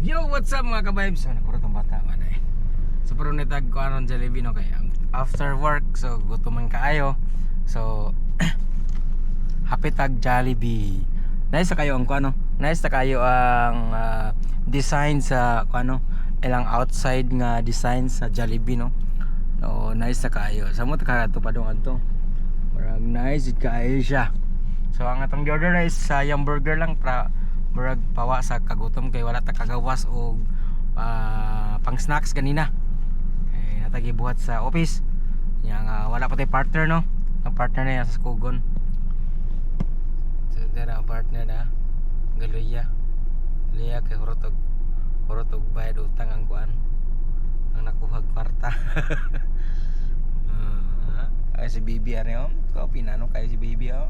Yo, what's up mga ka-vibes? So, nakurot ang bata man eh. So, pero nitag ko aron Jollibee no kaya after work, so gutuman kaayo. So, happy tag Jollibee. Nice na kayo ang kuano. Nice na kayo ang design sa kuano, ilang outside nga design sa Jollibee no. No, nice na kayo. Samo ta ka to padong adto. Parang nice kayo siya. So, ang atong order is yung burger lang para murag pawa sa kagutom kay wala ta kagawas og pang snacks ganina. Kay natagi buhat sa office. Yang wala pa tay partner no. Ang partner na yan sa Kugon. So dera ang partner na Galuya. Liya kay hurotog bayad utang ang kuan. Ang nakuhag kwarta. Ay si Bibi ano, ko pinano kay si Bibi oh.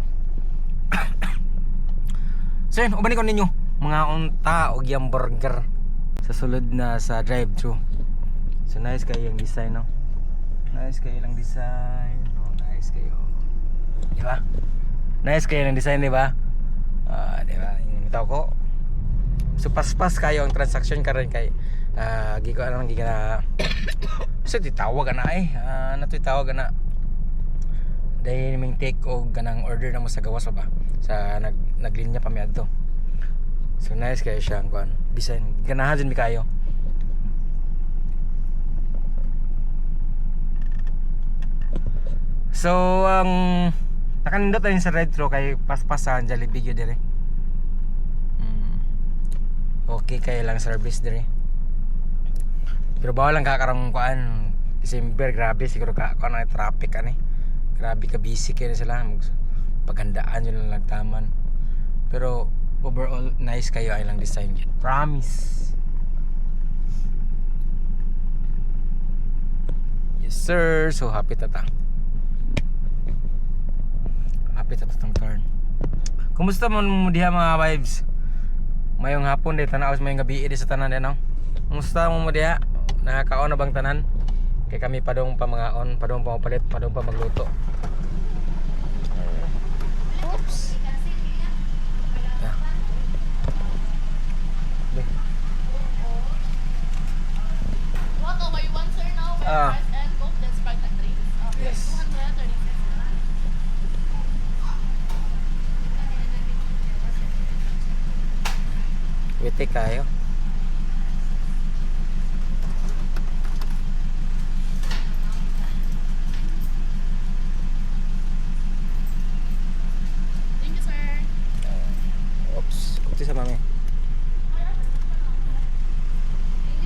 So yun, ubanin ko ninyo mga unta o yung burger sa sulod na sa drive-thru. So nice kayo yung design no. Nice kayo lang design. Oh, nice kayo. Di ba? Nice kayo ng design, di ba? Di ba? Yung tao ko. So pas-pas kayo ang transaction karon kay gigo ano nang giga. So titawag na eh. Natitawag na. Dahil may take o ganang order na mo sa gawas ba sa naglinya pa mi adto. So nice kayo siya ang kuan. Bisan ganahan din mi kayo. So ang nakanindot tayo sa red throw kay paspasan Jollibee gyud dire. Okay kayo lang service dire. Pero bawal lang kakarang kuan. December grabe siguro ka kuan na traffic ani. Grabe ka busy kayo sila paghandaan yun lang nagtaman. Pero overall nice kayo ay lang design yun. Promise. Yes sir. So happy tata. Happy tata tong turn. Kumusta mo diha mga vibes? Mayong hapon di tanaw mayong gabi di sa tanan no. Kumusta mo diha? Nakakaon na bang tanan? Kay kami padong pa mga on, padong pa mapalit, padong pa magluto. Oops. Yeah. What over you want sir now? Rice and Coke, then Sprite and drinks. Okay, Yes. 236. Witi kayo. Thank you sir. Oops, kuti sa mami.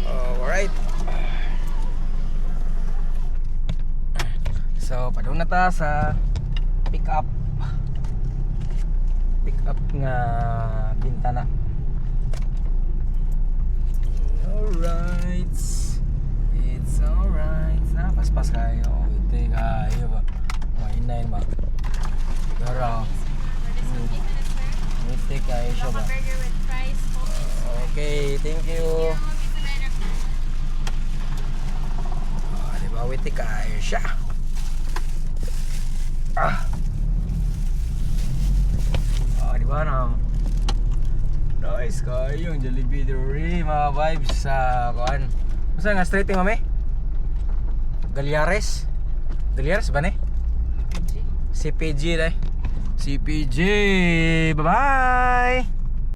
Alright. So, padung na ta sa pick up nga bintana. Alright. It's alright. Paspas kayo. Ito kayo ba? Mainayin ba? Pero ito kayo siya ba? Burger with fries, Coke. Okay, thank you. Diba, witi kayo siya. Diba na? Nice kayo yung Jollibee duri, mga vibes sa kuan. Masa nga straight mami? Galyares? Galyares ba ni? CPG dai. CPG. Bye-bye.